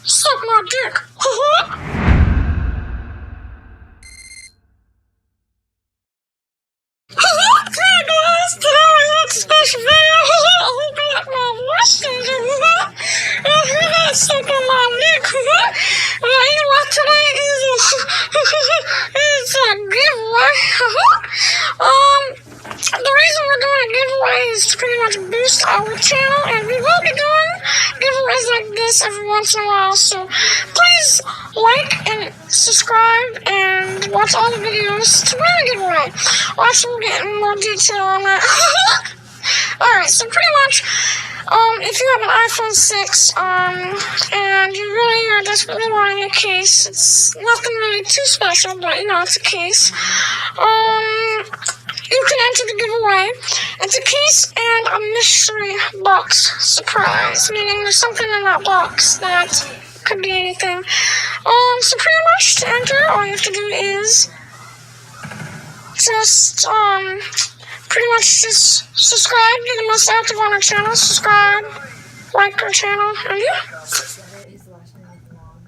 Suck my dick. Hey guys, today we have a special video. We got my Western. Who got suck on my dick? You know what today is? It's a giveaway. The reason we're doing a giveaway is to pretty much boost our channel, and we will be doing giveaways like this every once in a while. So please like and subscribe and watch all the videos to win a giveaway. Watch we'll get in more detail on that. Alright, so pretty much, if you have an iPhone 6, and you really are desperately wanting a case, it's nothing really too special, but it's a case. You can enter the giveaway. It's a case and a mystery box surprise, meaning there's something in that box that could be anything. So pretty much to enter, all you have to do is just, pretty much just subscribe. You're the most active on our channel. Subscribe, like our channel, and yeah.